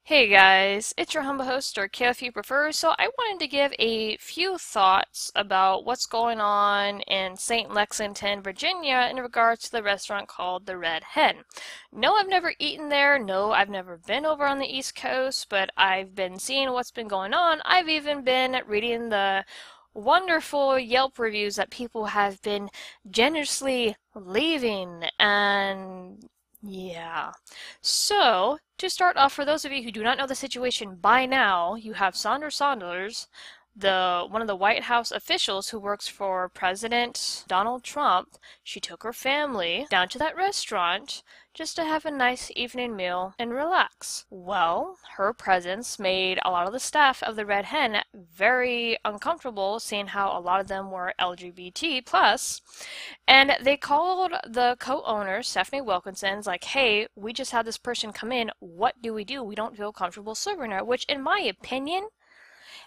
Hey guys, it's your humble host, or Kale if you prefer. So I wanted to give a few thoughts about what's going on in St. Lexington, Virginia in regards to the restaurant called the Red Hen. No, I've never eaten there. No, I've never been over on the East Coast, but I've been seeing what's been going on. I've even been reading the wonderful Yelp reviews that people have been generously leaving, and yeah. So, to start off, for those of you who do not know the situation by now, you have Sandra Saunders, one of the White House officials who works for President Donald Trump. She took her family down to that restaurant just to have a nice evening meal and relax. Well, her presence made a lot of the staff of the Red Hen very uncomfortable, seeing how a lot of them were LGBT plus, and they called the co-owner, Stephanie Wilkinson's, like, hey, we just had this person come in, what do? We don't feel comfortable serving her, which in my opinion,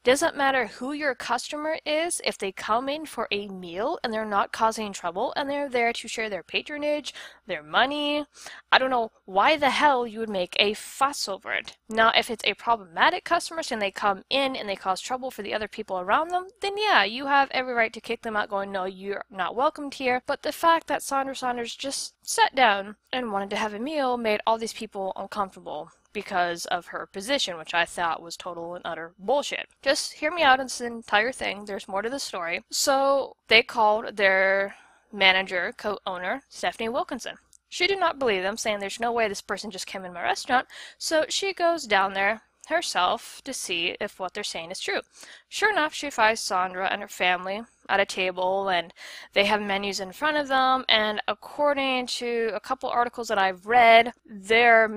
doesn't matter who your customer is, if they come in for a meal and they're not causing trouble and they're there to share their patronage, their money. I don't know why the hell you would make a fuss over it. Now, if it's a problematic customer and they come in and they cause trouble for the other people around them, then yeah, you have every right to kick them out going, no, you're not welcomed here. But the fact that Sandra Saunders just sat down and wanted to have a meal made all these people uncomfortable because of her position, which I thought was total and utter bullshit. Just hear me out on this entire thing. There's more to the story. So they called their manager, co-owner, Stephanie Wilkinson. She did not believe them, saying there's no way this person just came in my restaurant. So she goes down there herself to see if what they're saying is true. Sure enough, she finds Sandra and her family at a table, and they have menus in front of them, and according to a couple articles that I've read, their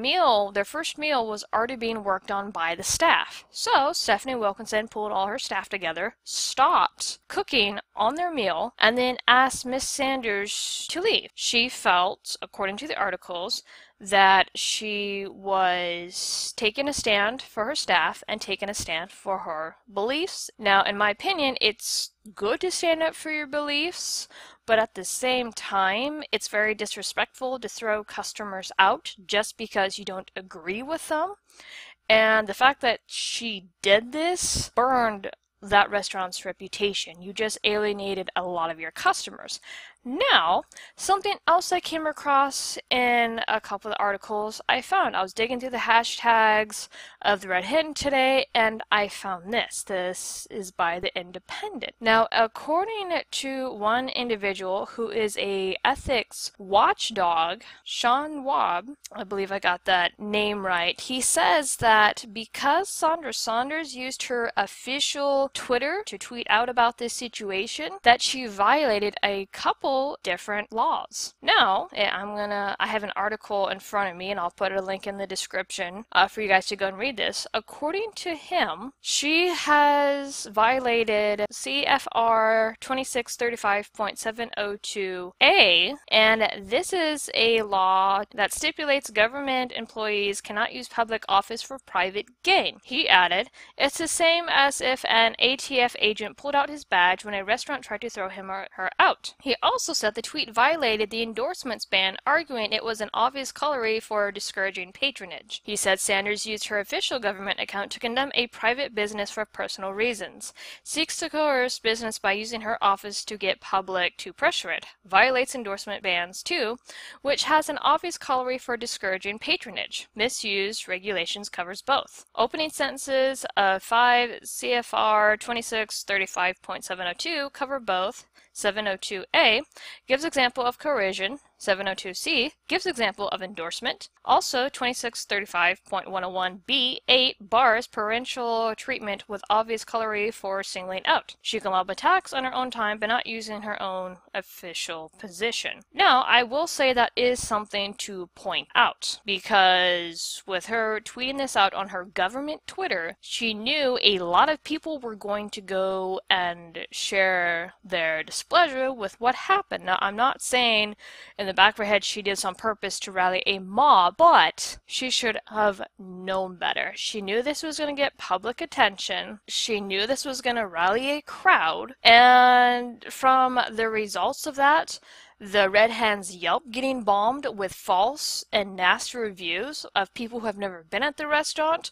first meal was already being worked on by the staff. So Stephanie Wilkinson pulled all her staff together, stopped cooking on their meal, and then asked Miss Sanders to leave. She felt, according to the articles, that she was taking a stand for her staff and taking a stand for her beliefs. Now, in my opinion, it's good to stand up for your beliefs, but at the same time, it's very disrespectful to throw customers out just because you don't agree with them. And the fact that she did this burned that restaurant's reputation. You just alienated a lot of your customers. Now, something else I came across in a couple of articles I was digging through the hashtags of the Red Hen today, and I found this. This is by The Independent. Now, according to one individual who is a ethics watchdog, Shaub, I believe I got that name right, he says that because Sandra Saunders used her official Twitter to tweet out about this situation, that she violated a couple different laws. Now, I have an article in front of me, and I'll put a link in the description for you guys to go and read this. According to him, she has violated CFR 2635.702A, and this is a law that stipulates government employees cannot use public office for private gain. He added, it's the same as if an ATF agent pulled out his badge when a restaurant tried to throw him or her out. He also said the tweet violated the endorsements ban, arguing it was an obvious colory for discouraging patronage. He said Sanders used her official government account to condemn a private business for personal reasons, seeks to coerce business by using her office to get public to pressure it, violates endorsement bans too, which has an obvious colory for discouraging patronage. Misuse regulations covers both. Opening sentences of 5 CFR 2635.702 cover both. 702A gives example of coercion. 702C gives example of endorsement. Also, 2635.101B 8 bars parental treatment with obvious colory for singling out. She can lob attacks on her own time but not using her own official position. Now, I will say that is something to point out, because with her tweeting this out on her government Twitter, she knew a lot of people were going to go and share their displeasure with what happened. Now, I'm not saying in the back of her head she did this on purpose to rally a mob, but she should have known better. She knew this was going to get public attention. She knew this was going to rally a crowd, and from the results of that, The Red Hand's Yelp getting bombed with false and nasty reviews of people who have never been at the restaurant.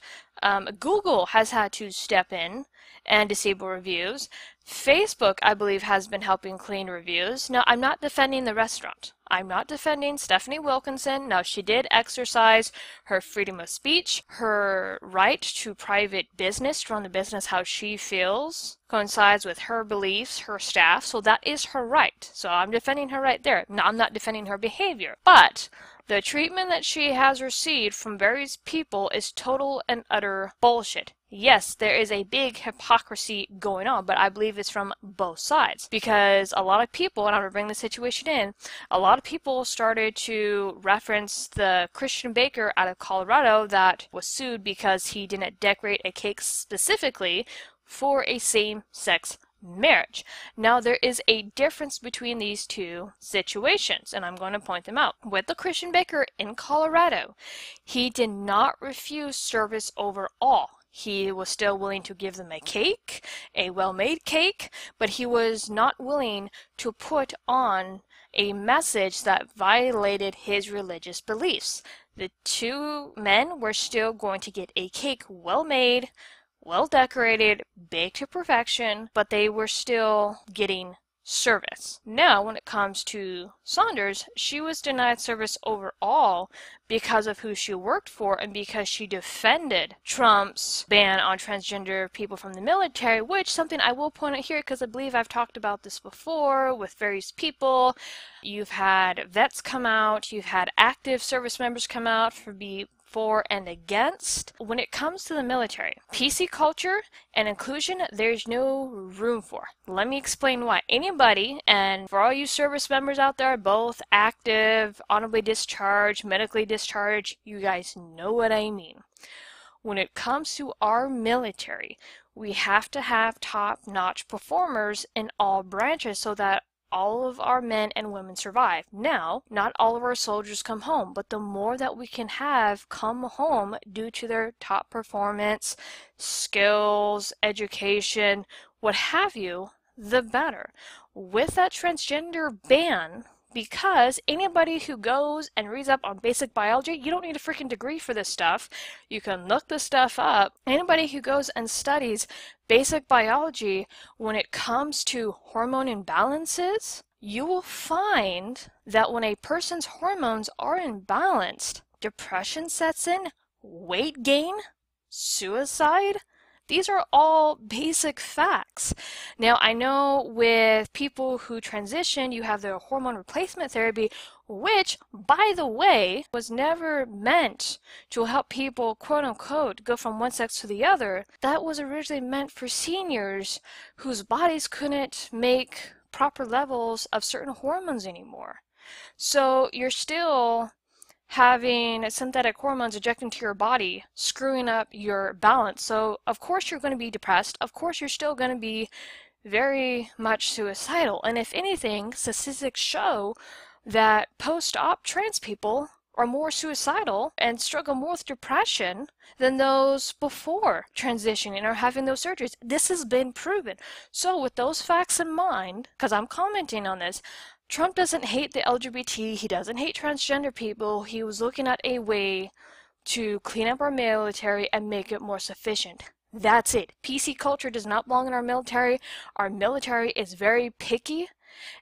Google has had to step in and disable reviews. Facebook, I believe, has been helping clean reviews. Now, I'm not defending the restaurant. I'm not defending Stephanie Wilkinson. Now, she did exercise her freedom of speech, her right to private business, to run the business how she feels, coincides with her beliefs, her staff, so that is her right. So I'm defending her right there. No, I'm not defending her behavior. But the treatment that she has received from various people is total and utter bullshit. Yes, there is a big hypocrisy going on, but I believe it's from both sides. Because a lot of people, and I'm going to bring the situation in, a lot of people started to reference the Christian baker out of Colorado that was sued because he didn't decorate a cake specifically for a same-sex marriage. Now, there is a difference between these two situations, and I'm going to point them out. With the Christian baker in Colorado, he did not refuse service overall. He was still willing to give them a cake, a well-made cake, but he was not willing to put on a message that violated his religious beliefs. The two men were still going to get a cake well-made, well decorated, baked to perfection, but they were still getting service. Now, when it comes to Saunders, she was denied service overall because of who she worked for and because she defended Trump's ban on transgender people from the military, which something I will point out here because I believe I've talked about this before with various people. You've had vets come out, you've had active service members come out for and against. When it comes to the military, PC culture and inclusion, there's no room for. Let me explain why. Anybody, and for all you service members out there, both active, honorably discharged, medically discharged, you guys know what I mean. When it comes to our military, we have to have top-notch performers in all branches so that all of our men and women survive. Now, not all of our soldiers come home, but the more that we can have come home due to their top performance, skills, education, what have you, the better. With that transgender ban, because anybody who goes and reads up on basic biology, you don't need a freaking degree for this stuff. You can look this stuff up. Anybody who goes and studies basic biology, when it comes to hormone imbalances, you will find that when a person's hormones are imbalanced, depression sets in, weight gain, suicide. These are all basic facts. Now, I know with people who transition, you have the hormone replacement therapy, which, by the way, was never meant to help people, quote unquote, go from one sex to the other. That was originally meant for seniors whose bodies couldn't make proper levels of certain hormones anymore. So you're still having synthetic hormones injected into your body, screwing up your balance. So of course you're going to be depressed. Of course you're still going to be very much suicidal. And if anything, statistics show that post-op trans people are more suicidal and struggle more with depression than those before transitioning or having those surgeries. This has been proven. So with those facts in mind, because I'm commenting on this, Trump doesn't hate the LGBT, he doesn't hate transgender people, he was looking at a way to clean up our military and make it more sufficient. That's it. PC culture does not belong in our military. Our military is very picky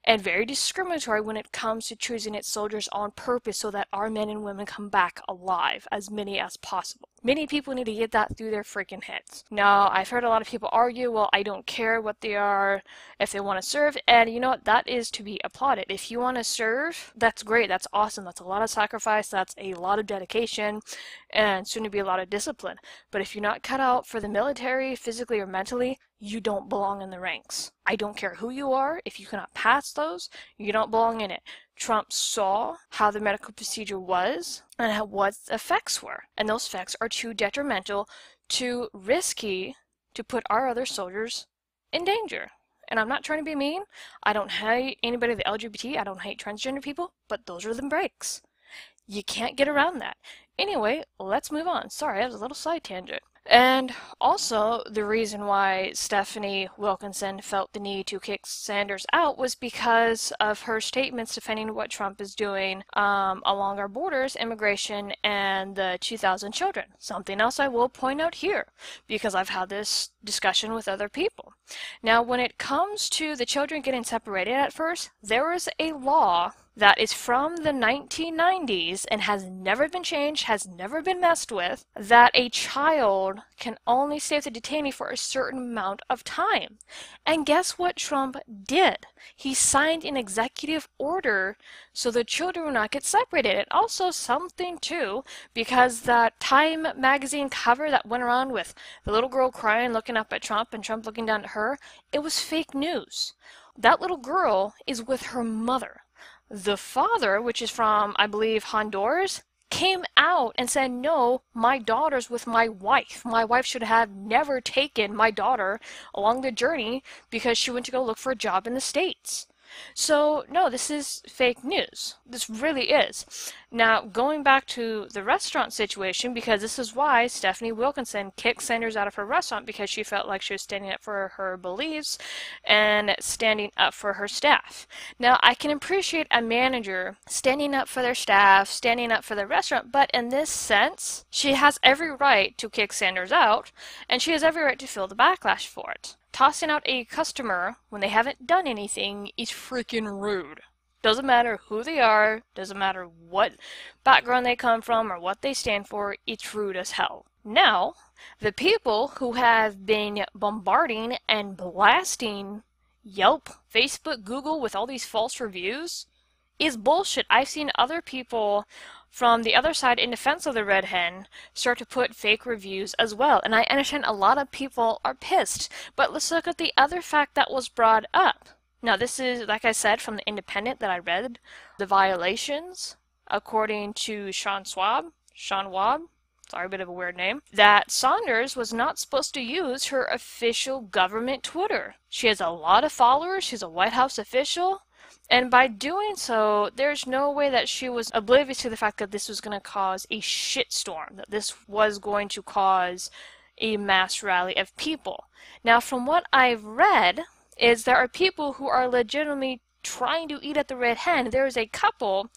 and very discriminatory when it comes to choosing its soldiers on purpose so that our men and women come back alive, as many as possible. Many people need to get that through their freaking heads. Now, I've heard a lot of people argue, well, I don't care what they are, if they want to serve, and you know what, that is to be applauded. If you want to serve, that's great, that's awesome, that's a lot of sacrifice, that's a lot of dedication, and soon to be a lot of discipline. But if you're not cut out for the military, physically or mentally, you don't belong in the ranks. I don't care who you are, if you cannot pass those, you don't belong in it. Trump saw how the medical procedure was and what the effects were. And those effects are too detrimental, too risky to put our other soldiers in danger. And I'm not trying to be mean. I don't hate anybody with LGBT. I don't hate transgender people. But those are the breaks. You can't get around that. Anyway, let's move on. Sorry, that was a little side tangent. And also, the reason why Stephanie Wilkinson felt the need to kick Sanders out was because of her statements defending what Trump is doing along our borders, immigration, and the 2,000 children. Something else I will point out here, because I've had this discussion with other people. Now, when it comes to the children getting separated at first, there was a law that is from the 1990s and has never been changed, has never been messed with, that a child can only stay with the detainee for a certain amount of time. And guess what Trump did? He signed an executive order so the children will not get separated. And also something too, because that Time magazine cover that went around with the little girl crying looking up at Trump and Trump looking down at her, it was fake news. That little girl is with her mother. The father, which is from, I believe, Honduras, came out and said, no, my daughter's with my wife. My wife should have never taken my daughter along the journey because she went to go look for a job in the States. So, no, this is fake news. This really is. Now, going back to the restaurant situation, because this is why Stephanie Wilkinson kicked Sanders out of her restaurant, because she felt like she was standing up for her beliefs and standing up for her staff. Now, I can appreciate a manager standing up for their staff, standing up for the restaurant, but in this sense, she has every right to kick Sanders out, and she has every right to feel the backlash for it. Tossing out a customer when they haven't done anything is freaking rude. Doesn't matter who they are, doesn't matter what background they come from or what they stand for, it's rude as hell. Now, the people who have been bombarding and blasting Yelp, Facebook, Google with all these false reviews is bullshit. I've seen other people from the other side in defense of the red hen start to put fake reviews as well. And I understand a lot of people are pissed. But let's look at the other fact that was brought up. Now this is, like I said, from the Independent that I read. The violations, according to Sean Schwab, sorry, a bit of a weird name, that Saunders was not supposed to use her official government Twitter. She has a lot of followers, she's a White House official, and by doing so, there's no way that she was oblivious to the fact that this was going to cause a shitstorm, that this was going to cause a mass rally of people. Now, from what I've read, is there are people who are legitimately trying to eat at the red hen. There was a couple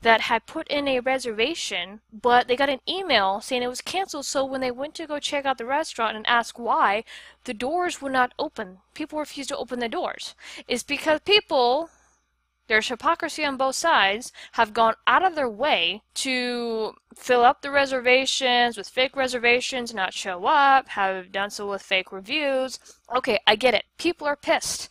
that had put in a reservation, but they got an email saying it was canceled, so when they went to go check out the restaurant and ask why, the doors would not open. People refused to open the doors. It's because people, there's hypocrisy on both sides, have gone out of their way to fill up the reservations with fake reservations, not show up, have done so with fake reviews. Okay, I get it. People are pissed.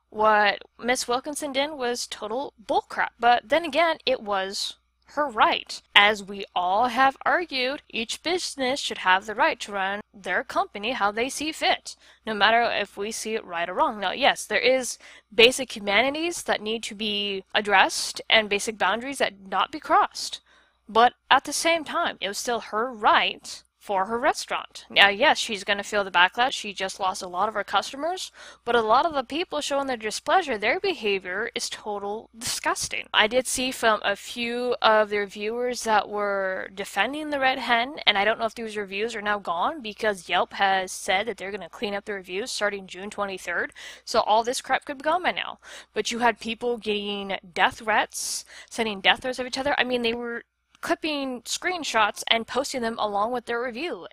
What Miss Wilkinson did was total bullcrap, but then again, it was her right. As we all have argued, each business should have the right to run their company how they see fit, no matter if we see it right or wrong. Now, yes, there is basic humanities that need to be addressed and basic boundaries that not be crossed. But at the same time, it was still her right for her restaurant. Now, yes, she's going to feel the backlash. She just lost a lot of her customers, but a lot of the people showing their displeasure, their behavior is total disgusting. I did see from a few of their viewers that were defending the red hen, and I don't know if these reviews are now gone because Yelp has said that they're going to clean up the reviews starting June 23rd, so all this crap could be gone by now. But you had people getting death threats, sending death threats of each other. I mean, they were clipping screenshots and posting them along with their review.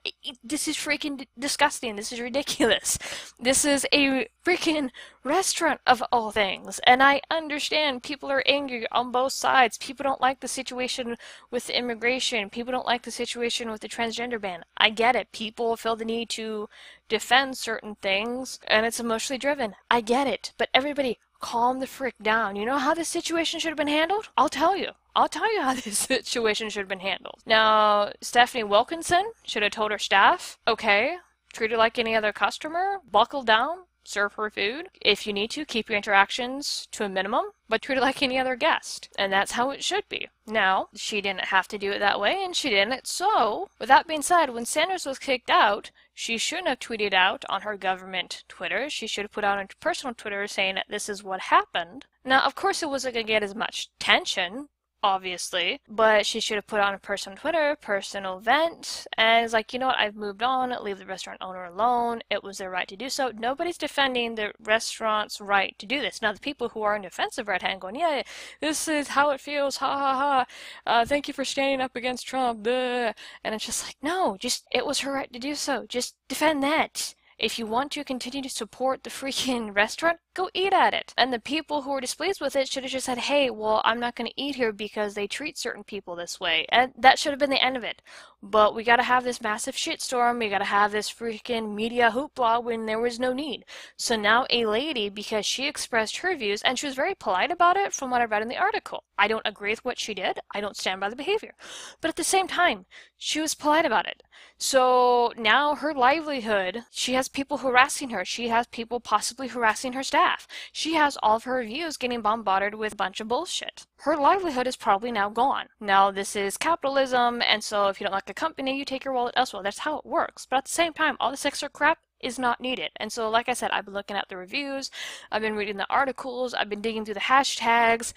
This is freaking disgusting. This is ridiculous. This is a freaking restaurant of all things. And I understand people are angry on both sides. People don't like the situation with the immigration. People don't like the situation with the transgender ban. I get it. People feel the need to defend certain things and it's emotionally driven. I get it. But everybody, calm the frick down. You know how this situation should have been handled? I'll tell you how this situation should have been handled. Now, Stephanie Wilkinson should have told her staff, okay, treat her like any other customer, buckle down, serve her food. If you need to, keep your interactions to a minimum, but treat her like any other guest. And that's how it should be. Now, she didn't have to do it that way, and she didn't. So, with that being said, when Sanders was kicked out, she shouldn't have tweeted out on her government Twitter. She should have put out on her personal Twitter saying that this is what happened. Now, of course, it wasn't going to get as much attention obviously, but she should have put on a post on Twitter, personal event, and it's like, you know what, I've moved on, leave the restaurant owner alone, it was their right to do so. Nobody's defending the restaurant's right to do this. Now, the people who are in defensive right hand going, yeah, this is how it feels, ha ha ha, thank you for standing up against Trump, duh. And it's just like, no, just, it was her right to do so, just defend that. If you want to continue to support the freaking restaurant, go eat at it. And the people who were displeased with it should have just said, hey, well, I'm not going to eat here because they treat certain people this way. And that should have been the end of it. But we got to have this massive shitstorm. We got to have this freaking media hoopla when there was no need. So now a lady, because she expressed her views, and she was very polite about it from what I read in the article. I don't agree with what she did. I don't stand by the behavior. But at the same time, she was polite about it. So now her livelihood, she has people harassing her. She has people possibly harassing her staff. She has all of her reviews getting bombarded with a bunch of bullshit. Her livelihood is probably now gone. Now, this is capitalism, and so if you don't like a company, you take your wallet elsewhere. That's how it works. But at the same time, all this extra crap is not needed. And so, like I said, I've been looking at the reviews, I've been reading the articles, I've been digging through the hashtags,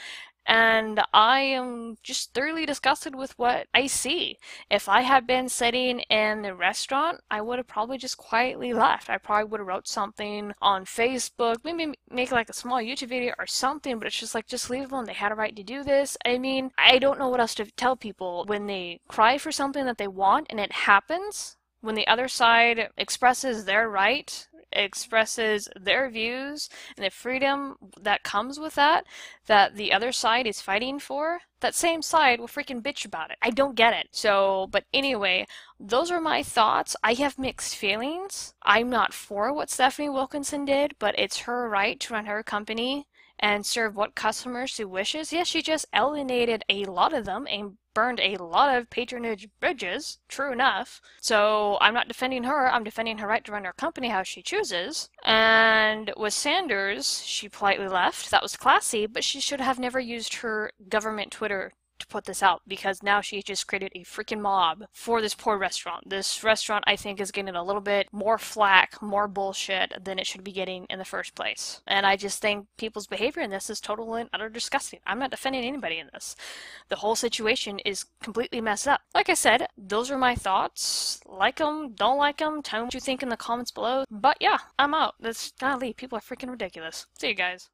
and I am just thoroughly disgusted with what I see. If I had been sitting in the restaurant, I would have probably just quietly left. I probably would have wrote something on Facebook, maybe make like a small YouTube video or something, but it's just like, just leave them alone. They had a right to do this. I mean, I don't know what else to tell people when they cry for something that they want and it happens. When the other side expresses their right, expresses their views, and the freedom that comes with that the other side is fighting for, that same side will freaking bitch about it. I don't get it. So, but anyway, those are my thoughts. I have mixed feelings. I'm not for what Stephanie Wilkinson did, but it's her right to run her company and serve what customers she wishes. Yes, she just alienated a lot of them and burned a lot of patronage bridges, true enough. So I'm not defending her, I'm defending her right to run her company how she chooses. And with Sanders, she politely left. That was classy, but she should have never used her government Twitter to put this out, because now she just created a freaking mob for this poor restaurant. This restaurant, I think, is getting a little bit more flack, more bullshit than it should be getting in the first place. And I just think people's behavior in this is total and utter disgusting. I'm not defending anybody in this. The whole situation is completely messed up. Like I said, those are my thoughts. Like them, don't like them, tell me what you think in the comments below. But yeah, I'm out. That's golly, people are freaking ridiculous. See you guys.